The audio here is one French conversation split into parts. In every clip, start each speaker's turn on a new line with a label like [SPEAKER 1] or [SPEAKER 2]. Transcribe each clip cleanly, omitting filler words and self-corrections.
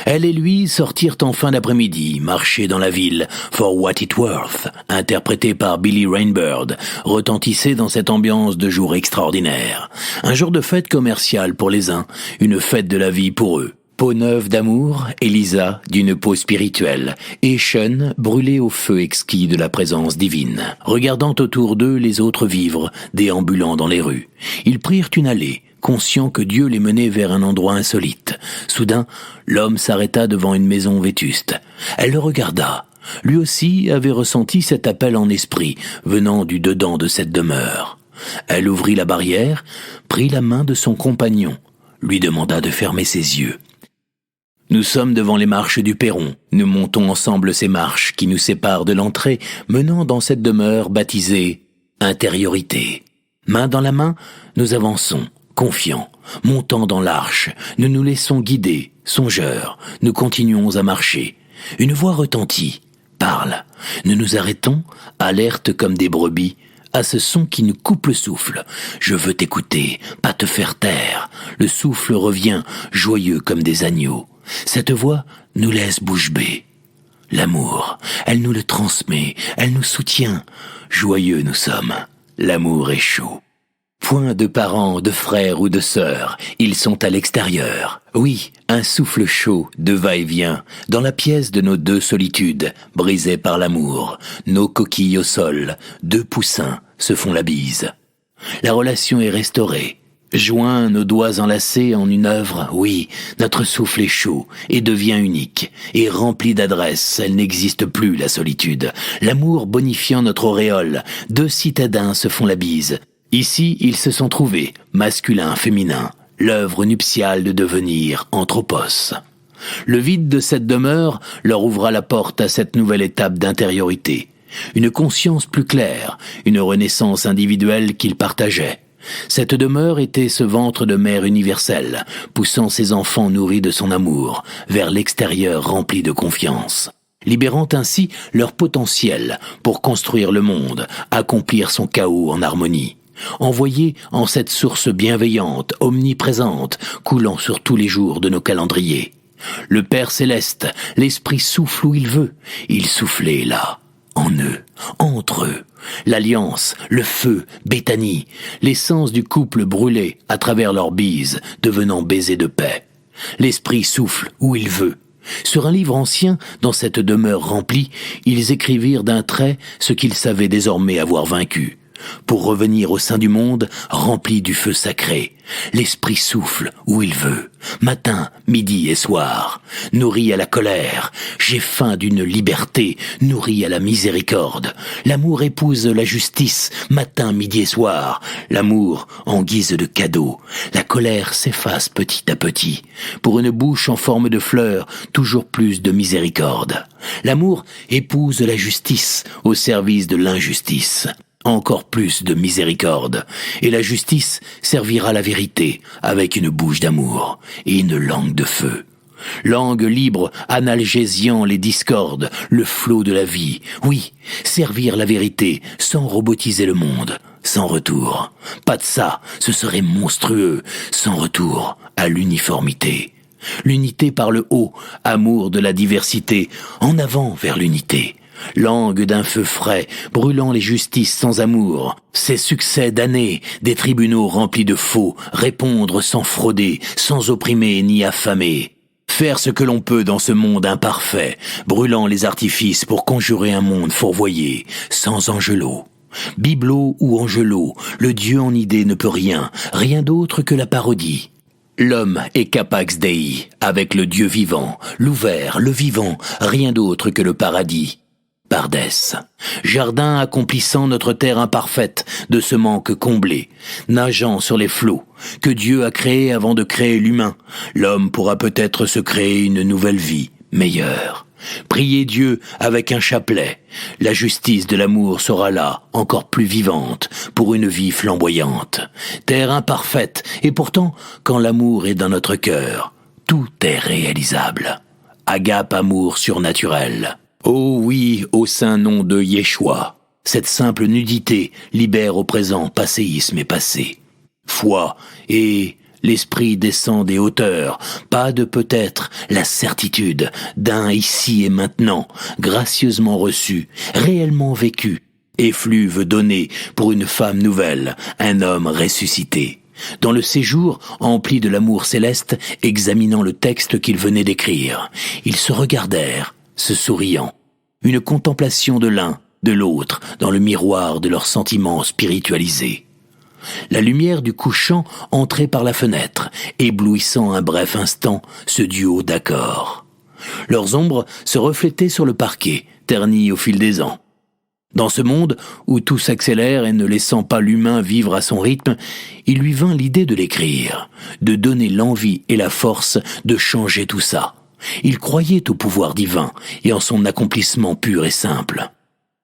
[SPEAKER 1] Elle et lui sortirent en fin d'après-midi, marcher dans la ville, For What It Worth, interprété par Billy Rainbird, retentissait dans cette ambiance de jour extraordinaire. Un jour de fête commerciale pour les uns, une fête de la vie pour eux. Peau neuve d'amour, Elisa d'une peau spirituelle, et Sean brûlé au feu exquis de la présence divine, regardant autour d'eux les autres vivre, déambulant dans les rues. Ils prirent une allée, conscients que Dieu les menait vers un endroit insolite. Soudain, l'homme s'arrêta devant une maison vétuste. Elle le regarda. Lui aussi avait ressenti cet appel en esprit, venant du dedans de cette demeure. Elle ouvrit la barrière, prit la main de son compagnon, lui demanda de fermer ses yeux. Nous sommes devant les marches du perron. Nous montons ensemble ces marches qui nous séparent de l'entrée, menant dans cette demeure baptisée intériorité. Main dans la main, nous avançons, confiants, montant dans l'arche. Nous nous laissons guider, songeurs. Nous continuons à marcher. Une voix retentit, parle. Nous nous arrêtons, alertes comme des brebis, à ce son qui nous coupe le souffle. Je veux t'écouter, pas te faire taire. Le souffle revient, joyeux comme des agneaux. Cette voix nous laisse bouche bée. L'amour, elle nous le transmet, elle nous soutient. Joyeux nous sommes, l'amour est chaud. Point de parents, de frères ou de sœurs, ils sont à l'extérieur. Oui, un souffle chaud, de va-et-vient, dans la pièce de nos deux solitudes, brisées par l'amour. Nos coquilles au sol, deux poussins se font la bise. La relation est restaurée. Joint nos doigts enlacés en une œuvre, oui, notre souffle est chaud et devient unique, et rempli d'adresse, elle n'existe plus la solitude. L'amour bonifiant notre auréole, deux citadins se font la bise. Ici, ils se sont trouvés, masculin, féminin, l'œuvre nuptiale de devenir anthropos. Le vide de cette demeure leur ouvra la porte à cette nouvelle étape d'intériorité. Une conscience plus claire, une renaissance individuelle qu'ils partageaient. Cette demeure était ce ventre de mère universel, poussant ses enfants nourris de son amour vers l'extérieur rempli de confiance, libérant ainsi leur potentiel pour construire le monde, accomplir son chaos en harmonie. Envoyé en cette source bienveillante, omniprésente, coulant sur tous les jours de nos calendriers. Le Père Céleste, l'Esprit souffle où il veut, il soufflait là, en eux, entre eux. L'alliance, le feu, Béthanie, l'essence du couple brûlait à travers leurs bises, devenant baiser de paix. L'Esprit souffle où il veut. Sur un livre ancien, dans cette demeure remplie, ils écrivirent d'un trait ce qu'ils savaient désormais avoir vaincu. Pour revenir au sein du monde rempli du feu sacré. L'Esprit souffle où il veut, matin, midi et soir. Nourri à la colère, j'ai faim d'une liberté, nourri à la miséricorde. L'amour épouse la justice, matin, midi et soir. L'amour en guise de cadeau. La colère s'efface petit à petit. Pour une bouche en forme de fleur, toujours plus de miséricorde. L'amour épouse la justice au service de l'injustice. Encore plus de miséricorde, et la justice servira la vérité avec une bouche d'amour et une langue de feu. Langue libre, analgésiant les discordes, le flot de la vie. Oui, servir la vérité sans robotiser le monde, sans retour. Pas de ça, ce serait monstrueux, sans retour à l'uniformité. L'unité par le haut, amour de la diversité, en avant vers l'unité. Langue d'un feu frais, brûlant les justices sans amour. Ces succès d'années, des tribunaux remplis de faux, répondre sans frauder, sans opprimer ni affamer. Faire ce que l'on peut dans ce monde imparfait, brûlant les artifices pour conjurer un monde fourvoyé, sans angelot. Bibelot ou angelot, le Dieu en idée ne peut rien, rien d'autre que la parodie. L'homme est capax Dei, avec le Dieu vivant, l'ouvert, le vivant, rien d'autre que le paradis. Pardès, jardin accomplissant notre terre imparfaite de ce manque comblé, nageant sur les flots, que Dieu a créé avant de créer l'humain, l'homme pourra peut-être se créer une nouvelle vie, meilleure. Priez Dieu avec un chapelet, la justice de l'amour sera là, encore plus vivante, pour une vie flamboyante. Terre imparfaite, et pourtant, quand l'amour est dans notre cœur, tout est réalisable. Agape amour surnaturel. Oh oui, au saint nom de Yeshua, cette simple nudité libère au présent passéisme et passé. Foi et L'esprit descend des hauteurs, pas de peut-être, la certitude d'un ici et maintenant, gracieusement reçu, réellement vécu, effluve donné pour une femme nouvelle, un homme ressuscité. Dans le séjour, empli de l'amour céleste, examinant le texte qu'ils venaient d'écrire, ils se regardèrent, se souriant. Une contemplation de l'un, de l'autre, dans le miroir de leurs sentiments spiritualisés. La lumière du couchant entrait par la fenêtre, éblouissant un bref instant ce duo d'accords. Leurs ombres se reflétaient sur le parquet, terni au fil des ans. Dans ce monde où tout s'accélère et ne laissant pas l'humain vivre à son rythme, il lui vint l'idée de l'écrire, de donner l'envie et la force de changer tout ça. Il croyait au pouvoir divin et en son accomplissement pur et simple.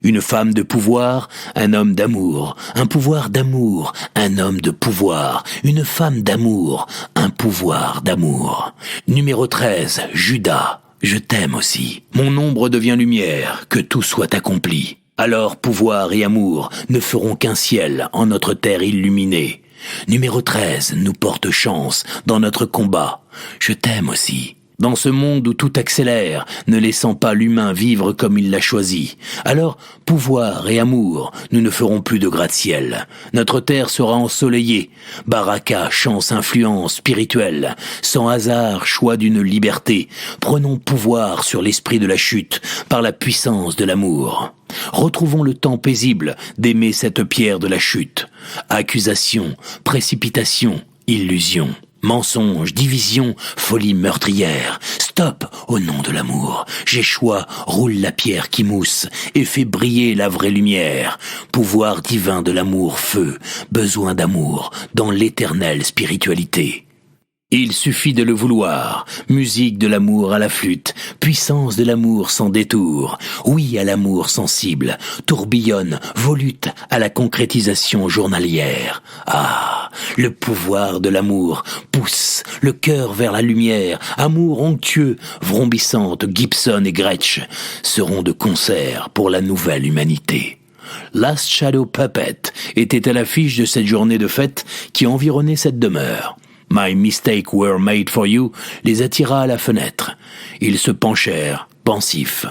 [SPEAKER 1] Une femme de pouvoir, un homme d'amour, un pouvoir d'amour, un homme de pouvoir, une femme d'amour, un pouvoir d'amour. Numéro 13, Judas, je t'aime aussi. Mon ombre devient lumière, que tout soit accompli. Alors pouvoir et amour ne feront qu'un ciel en notre terre illuminée. Numéro 13 nous porte chance dans notre combat. Je t'aime aussi. Dans ce monde où tout accélère, ne laissant pas l'humain vivre comme il l'a choisi. Alors, pouvoir et amour, nous ne ferons plus de gratte-ciel. Notre terre sera ensoleillée. Baraka, chance, influence spirituelle. Sans hasard, choix d'une liberté. Prenons pouvoir sur l'esprit de la chute, par la puissance de l'amour. Retrouvons le temps paisible d'aimer cette pierre de la chute. Accusation, précipitation, illusion. Mensonge, division, folie meurtrière. Stop, au nom de l'amour. J'échois, roule la pierre qui mousse et fait briller la vraie lumière. Pouvoir divin de l'amour, feu, besoin d'amour dans l'éternelle spiritualité. Il suffit de le vouloir, musique de l'amour à la flûte, puissance de l'amour sans détour, oui à l'amour sensible, tourbillonne, volute à la concrétisation journalière. Ah, le pouvoir de l'amour pousse le cœur vers la lumière, amour onctueux, vrombissante, Gibson et Gretsch seront de concert pour la nouvelle humanité. Last Shadow Puppet était à l'affiche de cette journée de fête qui environnait cette demeure. My Mistake Were Made For You les attira à la fenêtre. Ils se penchèrent, pensifs.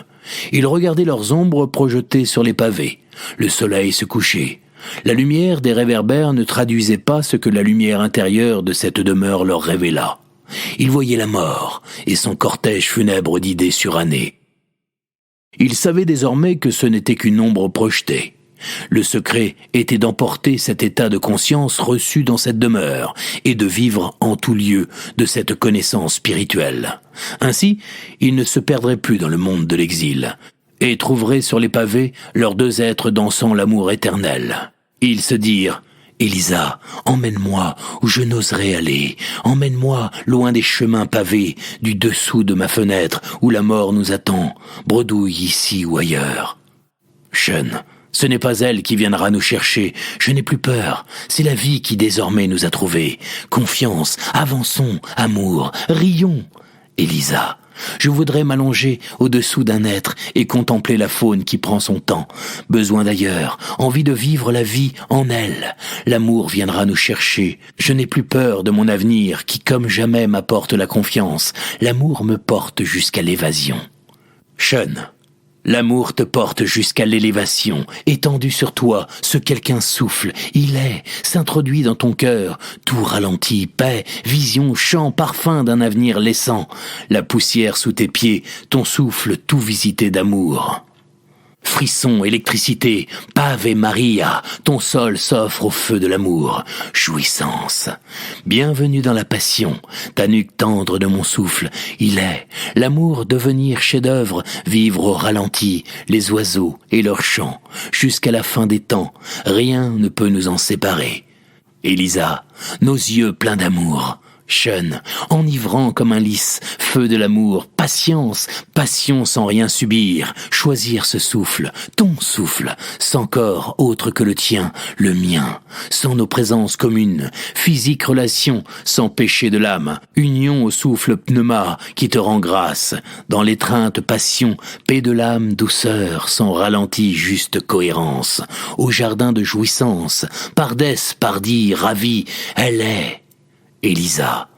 [SPEAKER 1] Ils regardaient leurs ombres projetées sur les pavés. Le soleil se couchait. La lumière des réverbères ne traduisait pas ce que la lumière intérieure de cette demeure leur révéla. Ils voyaient la mort et son cortège funèbre d'idées surannées. Ils savaient désormais que ce n'était qu'une ombre projetée. Le secret était d'emporter cet état de conscience reçu dans cette demeure et de vivre en tout lieu de cette connaissance spirituelle. Ainsi, ils ne se perdraient plus dans le monde de l'exil et trouveraient sur les pavés leurs deux êtres dansant l'amour éternel. Ils se dirent « Elisa, emmène-moi où je n'oserais aller, emmène-moi loin des chemins pavés, du dessous de ma fenêtre où la mort nous attend, bredouille ici ou ailleurs. » Sean, ce n'est pas elle qui viendra nous chercher, je n'ai plus peur, c'est la vie qui désormais nous a trouvés. Confiance, avançons, amour, rions. Elisa, je voudrais m'allonger au-dessous d'un être et contempler la faune qui prend son temps. Besoin d'ailleurs, envie de vivre la vie en elle. L'amour viendra nous chercher. Je n'ai plus peur de mon avenir qui comme jamais m'apporte la confiance. L'amour me porte jusqu'à l'évasion. Sean, l'amour te porte jusqu'à l'élévation, étendu sur toi, ce quelqu'un souffle, il est, s'introduit dans ton cœur, tout ralenti, paix, vision, chant, parfum d'un avenir laissant, la poussière sous tes pieds, ton souffle tout visité d'amour. Frisson, électricité, Ave Maria, ton sol s'offre au feu de l'amour. Jouissance. Bienvenue dans la passion, ta nuque tendre de mon souffle. Il est, l'amour devenir chef-d'œuvre, vivre au ralenti, les oiseaux et leurs chants. Jusqu'à la fin des temps, rien ne peut nous en séparer. Elisa, nos yeux pleins d'amour. Sean, enivrant comme un lys, feu de l'amour, patience, passion sans rien subir, choisir ce souffle, ton souffle, sans corps autre que le tien, le mien, sans nos présences communes, physique relation, sans péché de l'âme, union au souffle pneuma qui te rend grâce, dans l'étreinte passion, paix de l'âme, douceur, sans ralenti juste cohérence, au jardin de jouissance, pardesse, pardie, ravie, elle est. Élisa,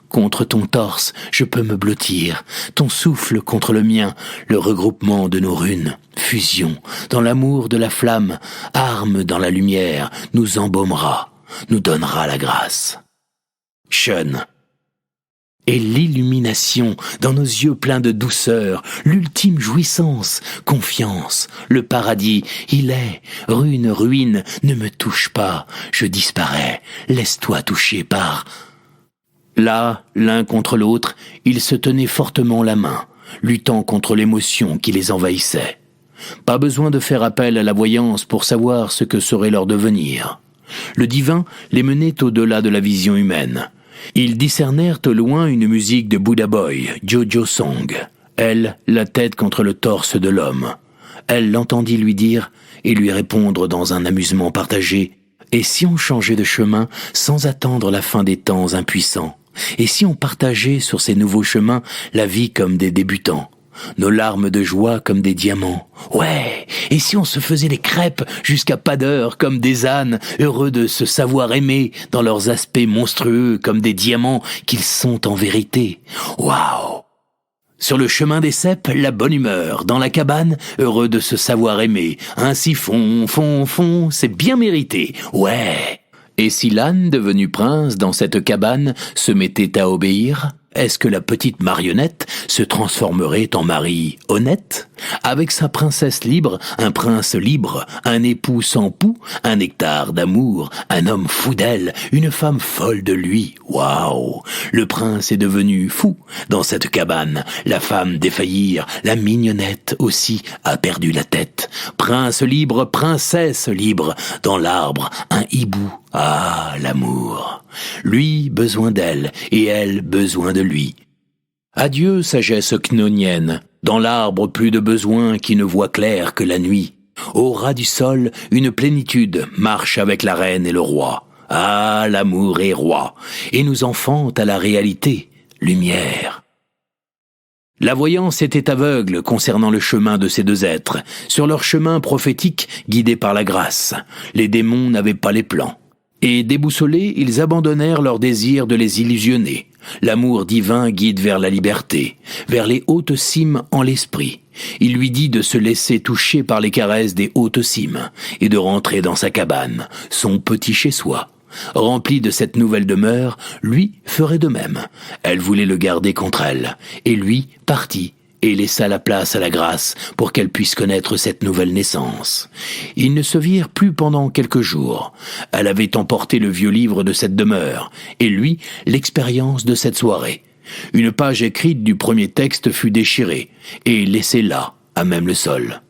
[SPEAKER 1] contre ton torse, je peux me blottir, ton souffle contre le mien, le regroupement de nos runes, fusion, dans l'amour de la flamme, arme dans la lumière, nous embaumera, nous donnera la grâce. Sean. Et l'illumination dans nos yeux pleins de douceur, l'ultime jouissance, confiance, le paradis, il est, rune, ruine, ne me touche pas, je disparais, laisse-toi toucher par... Là, l'un contre l'autre, ils se tenaient fortement la main, luttant contre l'émotion qui les envahissait. Pas besoin de faire appel à la voyance pour savoir ce que serait leur devenir. Le divin les menait au-delà de la vision humaine. Ils discernèrent au loin une musique de Buddha Boy, Jojo Song. Elle, la tête contre le torse de l'homme. Elle l'entendit lui dire et lui répondre dans un amusement partagé. Et si on changeait de chemin sans attendre la fin des temps impuissants? Et si on partageait sur ces nouveaux chemins la vie comme des débutants? Nos larmes de joie comme des diamants. Ouais, et si on se faisait les crêpes jusqu'à pas d'heure comme des ânes, heureux de se savoir aimer dans leurs aspects monstrueux comme des diamants qu'ils sont en vérité. Waouh! Sur le chemin des cèpes, la bonne humeur. Dans la cabane, heureux de se savoir aimer. Ainsi fond, c'est bien mérité. Ouais! Et si l'âne, devenu prince dans cette cabane, se mettait à obéir, est-ce que la petite marionnette se transformerait en mari honnête? Avec sa princesse libre, un prince libre, un époux sans poux, un nectar d'amour, un homme fou d'elle, une femme folle de lui. Waouh! Le prince est devenu fou dans cette cabane. La femme défaillir, la mignonnette aussi a perdu la tête. Prince libre, princesse libre, dans l'arbre, un hibou. Ah, l'amour! Lui, besoin d'elle, et elle, besoin de lui. Adieu, sagesse cnonienne, dans l'arbre plus de besoin qui ne voit clair que la nuit. Au ras du sol, une plénitude marche avec la reine et le roi. Ah, l'amour est roi, et nous enfante à la réalité, lumière. La voyance était aveugle concernant le chemin de ces deux êtres, sur leur chemin prophétique guidé par la grâce. Les démons n'avaient pas les plans. Et déboussolés, ils abandonnèrent leur désir de les illusionner. L'amour divin guide vers la liberté, vers les hautes cimes en l'esprit. Il lui dit de se laisser toucher par les caresses des hautes cimes et de rentrer dans sa cabane, son petit chez-soi. Rempli de cette nouvelle demeure, lui ferait de même. Elle voulait le garder contre elle, et lui partit et laissa la place à la grâce pour qu'elle puisse connaître cette nouvelle naissance. Ils ne se virent plus pendant quelques jours. Elle avait emporté le vieux livre de cette demeure, et lui, l'expérience de cette soirée. Une page écrite du premier texte fut déchirée, et laissée là, à même le sol.